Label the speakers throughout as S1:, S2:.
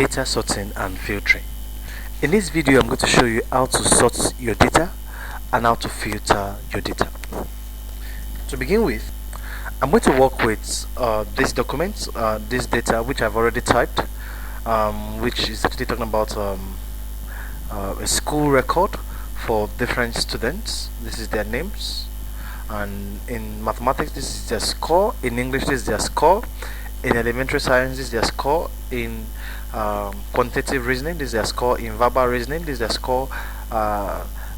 S1: Data sorting and filtering. In this video, I'm going to show you how to sort your data and how to filter your data. To begin with, I'm going to work with this document, this data which I've already typed, which is actually talking about a school record for different students. This is their names, and in mathematics this is their score, in English this is their score, in elementary science this is their score, in quantitative reasoning this is their score, in verbal reasoning this is their score,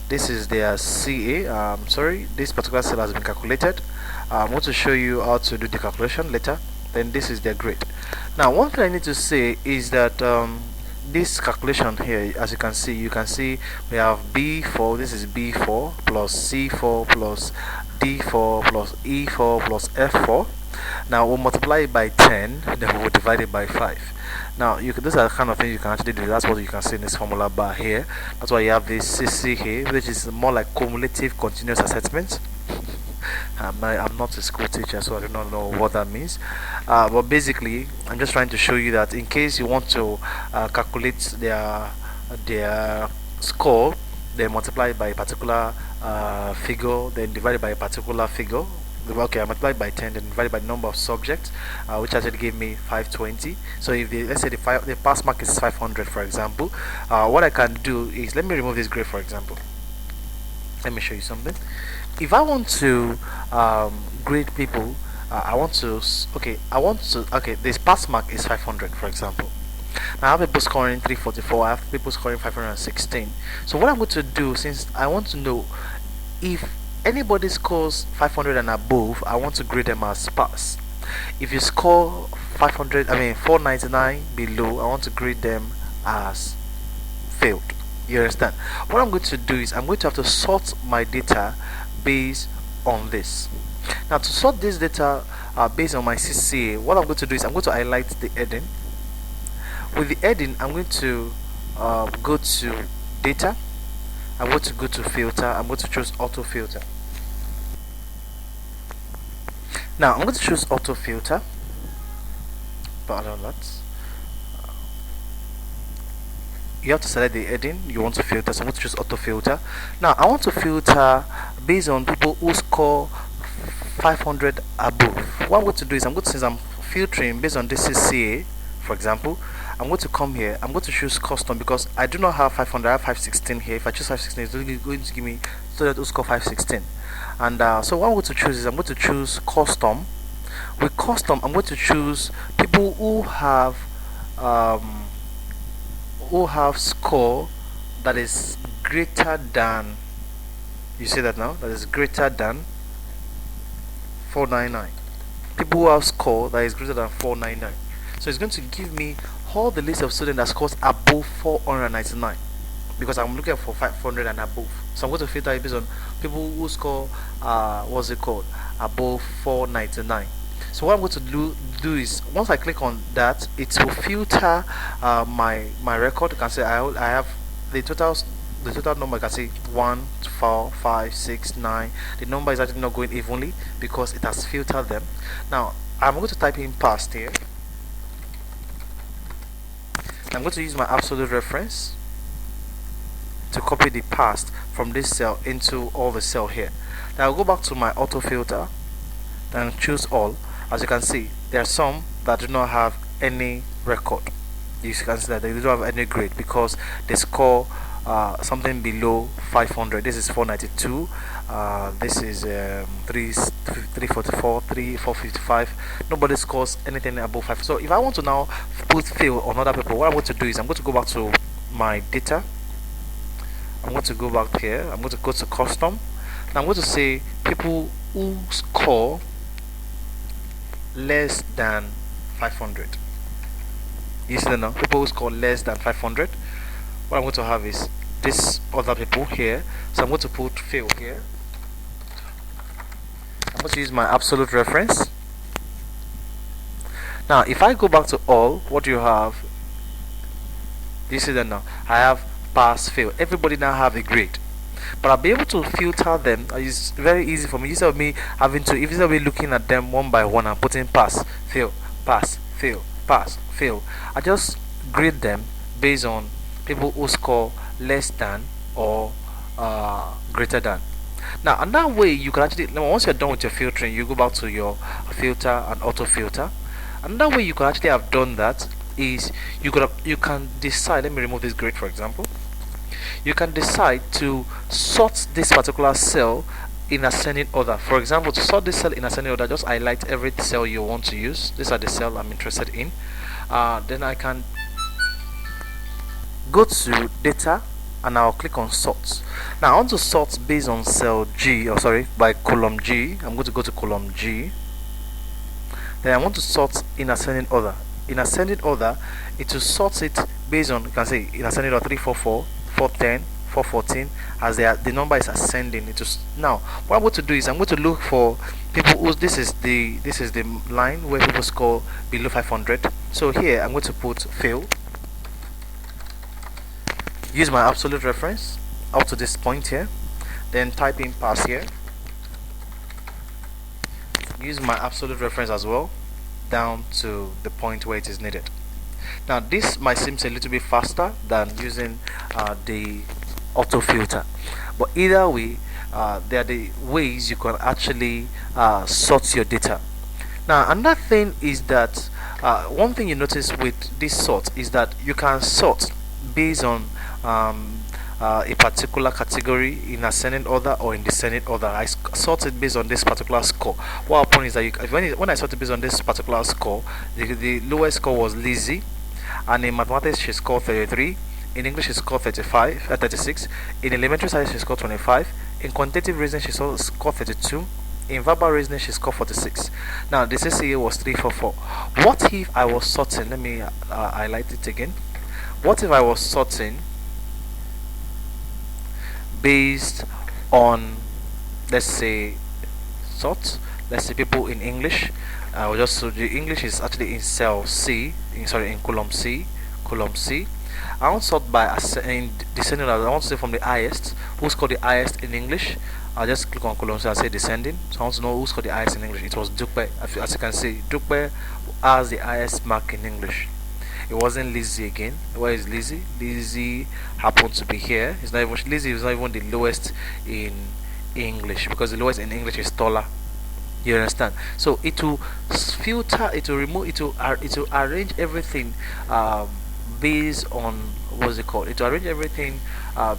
S1: this is their CA. Sorry, this particular cell has been calculated. I'm going to show you how to do the calculation later. Then this is their grade. Now one thing I need to say is that this calculation here, as you can see we have B4, this is B4 plus C4 plus D4 plus E4 plus F4. Now we'll multiply it by 10, then we'll divide it by 5. Now these are the kind of things you can actually do. That's what you can see in this formula bar here. That's why you have this CC here, which is more like cumulative continuous assessment. I'm not a school teacher, so I do not know what that means, but basically I'm just trying to show you that in case you want to calculate their score, they multiply it by a particular figure, then divide it by a particular figure. Okay, I multiplied by 10, then divided by the number of subjects, which actually gave me 520. So if let's say the pass mark is 500, for example, what I can do is, let me remove this grade, for example. Let me show you something. If I want to grade people, this pass mark is 500, for example. Now I have people scoring 344, I have people scoring 516. So what I'm going to do, since I want to know if anybody scores 500 and above, I want to grade them as pass. If you score 499 below, I want to grade them as failed. You understand? What I'm going to do is I'm going to have to sort my data based on this. Now to sort this data based on my CCA, what I'm going to do is I'm going to highlight the heading. With the heading, I'm going to go to data, I'm going to go to filter, I'm going to choose auto filter. Now I'm going to choose auto filter, but I don't know that. You have to select the heading you want to filter, so I'm going to choose auto filter. Now I want to filter based on people who score 500 above. What I'm going to do is since I'm filtering based on this CCA, for example, I'm going to come here, I'm going to choose custom because I do not have 500, I have 516 here. If I choose 516, it's going to give me students who score 516. And so what I'm going to choose is I'm going to choose custom. With custom, I'm going to choose people who have score that is greater than, you see that now, that is greater than 499. People who have score that is greater than 499. So it's going to give me all the list of students that scores above 499 because I'm looking for 500 and above. So I'm going to filter it based on people who score above 499. So what I'm going to do is once I click on that, it will filter my record. You can say I have the total number. You can see 1, 4, 5, 6, 9. The number is actually not going evenly because it has filtered them. Now I'm going to type in past here. I'm going to use my absolute reference to copy the past from this cell into all the cell here. Now I'll go back to my auto filter and choose all. As you can see, there are some that do not have any record. You can see that they don't have any grade because they score something below 500. This is 492. This is 344, 455. Nobody scores anything above 5. So if I want to now put fail on other people, what I'm going to do is I'm going to go back to my data. I'm going to go back here. I'm going to go to custom. Now I'm going to say people who score less than 500. You see that now? People who score less than 500. What I'm going to have is this other people here. So I'm going to put fail here. I'm going to use my absolute reference. Now if I go back to all, what do you have? You see that now? I have pass, fail. Everybody now have a grade, but I'll be able to filter them. It's very easy for me. Instead of me looking at them one by one and putting pass, fail, pass, fail, pass, fail, I just grade them based on people who score less than or greater than. Now another way you can actually, once you're done with your filtering, you go back to your filter and auto filter. Another way you can actually have done that is you can decide, let me remove this grade for example. You can decide to sort this particular cell in ascending order. For example, to sort this cell in ascending order, just highlight every cell you want to use. These are the cells I'm interested in. Then I can go to data and I'll click on sort. Now I want to sort based on cell G, or sorry, by column G. I'm going to go to column G. Then I want to sort in ascending order. In ascending order, it will sort it based on, you can say in ascending order 344, 410, 414, as the number is ascending. Now what I'm going to do is I'm going to look for people who this is the line where people score below 500. So here I'm going to put fail. Use my absolute reference up to this point here, then type in pass here. Use my absolute reference as well down to the point where it is needed. Now this might seem a little bit faster than using the auto filter, but either way there are the ways you can actually sort your data. Now another thing is that one thing you notice with this sort is that you can sort based on a particular category in ascending order or in descending order. I sorted based on this particular score. What happened is that when I sorted based on this particular score, the lowest score was Lizzie, and in mathematics she scored 33, in English she scored 36, in elementary science she scored 25, in quantitative reasoning she scored 32, in verbal reasoning she scored 46. Now the CCA was 344. What if I was sorting? Let me highlight it again. What if I was sorting based on, let's say people in English? The English is actually in cell C, in column C. I want to sort by in descending order. I want to say from the highest, who scored the highest in English. I'll just click on column C and say descending. So I want to know who scored the highest in English. It was Dupe. As you can see, Dupe has the highest mark in English. It wasn't Lizzie again. Where is Lizzie? Lizzie happened to be here. Lizzie is not even the lowest in English, because the lowest in English is taller. You understand? So it will filter, it will remove, it will arrange everything based on, what's it called? It will arrange everything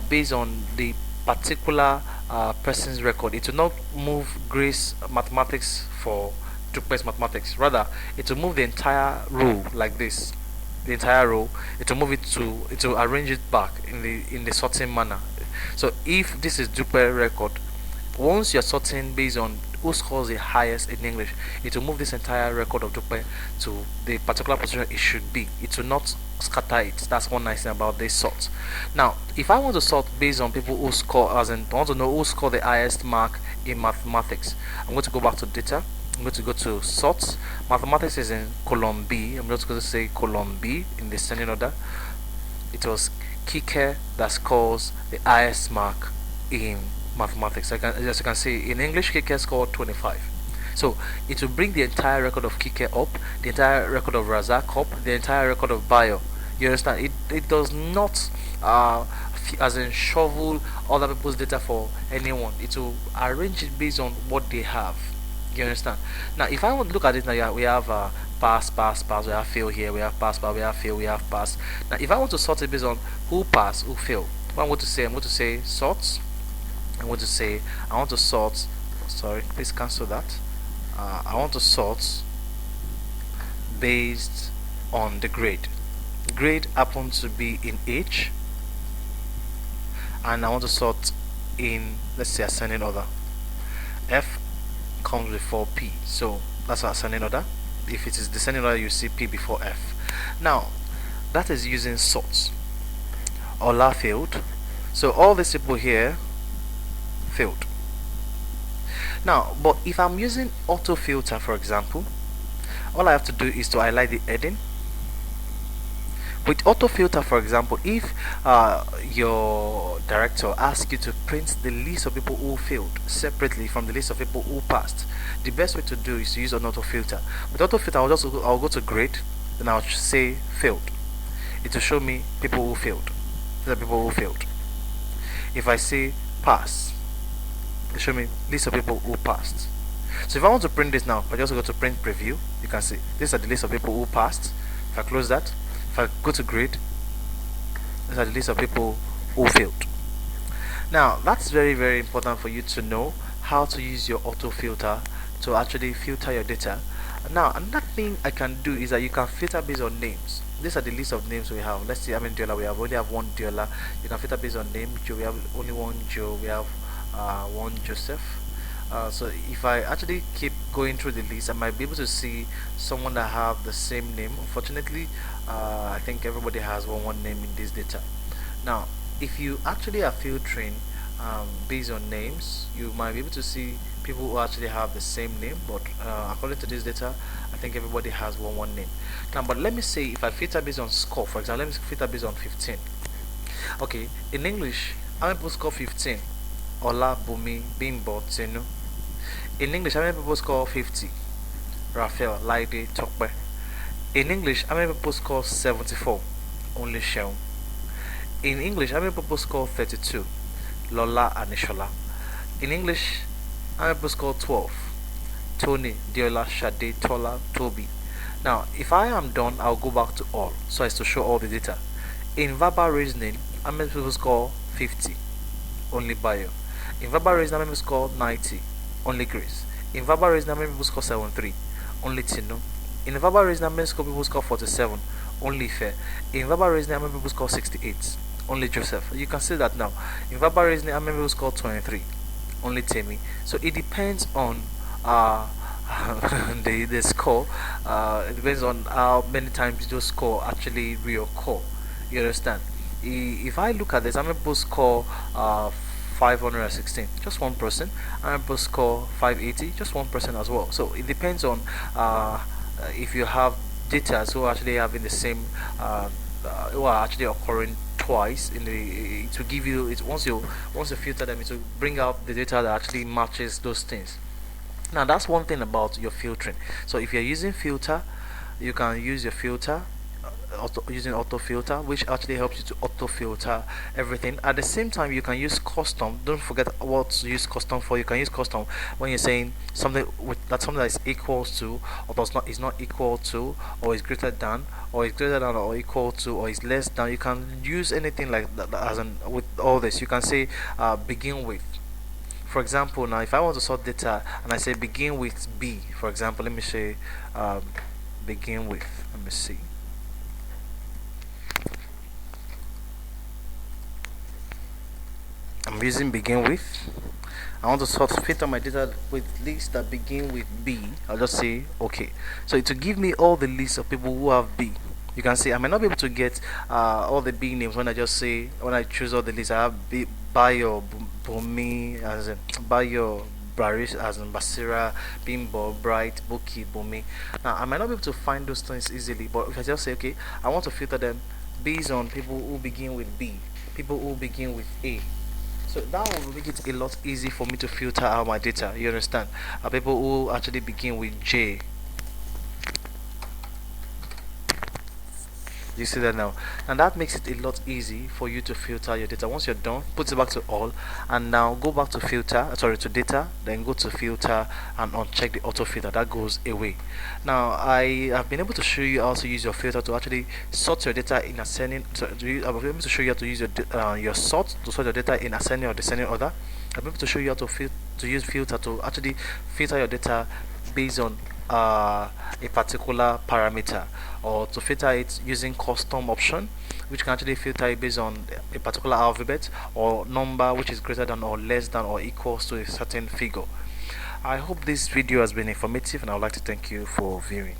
S1: based on the particular person's record. It will not move Grace mathematics for Dupe's mathematics. Rather, it will move the entire row like this. The entire row, it will arrange it back in the sorting manner. So if this is Dupe record, once you're sorting based on who scores the highest in English, it will move this entire record of Dupe to the particular position it should be. It will not scatter it. That's one nice thing about this sort. Now if I want to sort based on people who score, as in I want to know who scored the highest mark in mathematics, I'm going to go back to data. I'm going to go to sort. Mathematics is in column B. I'm just going to say column B in descending order. It was Kike that scores the highest mark in mathematics. As you can see, in English Kike scored 25. So it will bring the entire record of Kike up, the entire record of Razak up, the entire record of Bio. You understand? It does not as in shovel other people's data for anyone. It will arrange it based on what they have. You understand? Now if I want to look at it now, we have pass, we have fail here, we have pass, we have fail, we have pass. Now if I want to sort it based on who pass, who fail, what I'm going to say sort. I want to sort, sorry, please cancel that. I want to sort based on the grade. Grade happens to be in H, and I want to sort in, let's say, ascending order. F comes before P, so that's our ascending order. If it is descending order, you see P before F. Now that is using sorts. Ola failed, so all these people here failed. Now but if I'm using auto filter, for example, all I have to do is to highlight the heading. With auto filter, for example, if your director asks you to print the list of people who failed separately from the list of people who passed, the best way to do is to use an auto filter. With auto filter, I'll go to grade, then I'll say failed. it will show me people who failed. These are people who failed. If I say pass, it will show me list of people who passed. So if I want to print this now, I just go to print preview. You can see these are the list of people who passed. If I close that, if I go to grade, these are the list of people who failed. Now that's very important for you to know how to use your auto filter to actually filter your data. Now another thing I can do is that you can filter based on names. These are the list of names we have. Let's see how many Diola we have. We only have one Diola. You can filter based on name. Joe, we have only one Joe. We have one Joseph. So if I actually keep going through the list, I might be able to see someone that have the same name. Unfortunately, I think everybody has one name in this data. Now if you actually are filtering based on names, you might be able to see people who actually have the same name, but according to this data, I think everybody has one name. Now but let me say if I filter based on score, for example, let me filter based on 15. Okay, in English, how many people score 15? Ola, Bumi, Bimbo, Tenu. In English, how many people score 50? Raphael, Laide, Tokbe. In English, how many people score 74? Only Sheung. In English, how many people score 32? Lola and Ishola. In English, how many people score 12? Tony, Diola, Shade, Tola, Toby. Now, if I am done, I'll go back to all, so as to show all the data. In verbal reasoning, how many people score 50? Only Bayo. In verbal reasoning, how many people score 90? Only Grace. In verbal reasoning, how many people score 73? Only Tino. In verbal reasoning, how many people score 47? Only Fair. In verbal reasoning, how many people score 68? Only Joseph. You can see that now. In verbal reasoning, how many people score 23? Only Timmy. So it depends on the score. It depends on how many times those score actually reoccur. You understand? If I look at this, how many people score 516? Just one person. How many people score 580? Just one person as well. So it depends on if you have data who are actually having the same who are actually occurring twice in the, it will give you it once you filter them, it will bring out the data that actually matches those things. Now that's one thing about your filtering. So if you're using filter, you can use your filter using auto filter, which actually helps you to auto filter everything. At the same time, you can use custom. Don't forget what to use custom for. You can use custom when you're saying something with something that is equals to, or does not is not equal to, or is greater than, or is greater than or equal to, or is less than. You can use anything like that as in with all this. You can say begin with. For example, now if I want to sort data and I say begin with B, for example, let me say begin with, let me see. I'm using begin with. I want to sort filter my data with lists that begin with B. I'll just say okay. So it will give me all the lists of people who have B. You can see I might not be able to get all the B names when I just say when I choose all the lists. I have B, Bayo, Bumi, as in Bayo, Barish, as in Basira, Bimbo, Bright, Buki, Bumi. Now I might not be able to find those things easily, but if I just say okay, I want to filter them based on people who begin with B, people who begin with A. So that will make it a lot easy for me to filter out my data. You understand? People who actually begin with J. You see that now, and that makes it a lot easy for you to filter your data. Once you're done, put it back to all, and now go back to filter, to data, then go to filter and uncheck the auto filter. That goes away. Now I have been able to show you how to use your filter to actually sort your data in ascending. I've been able to show you how to use your sort to sort your data in ascending or descending order. I've been able to show you how to use filter to actually filter your data based on a particular parameter, or to filter it using custom option, which can actually filter it based on a particular alphabet or number which is greater than or less than or equals to a certain figure. I hope this video has been informative, and I would like to thank you for viewing.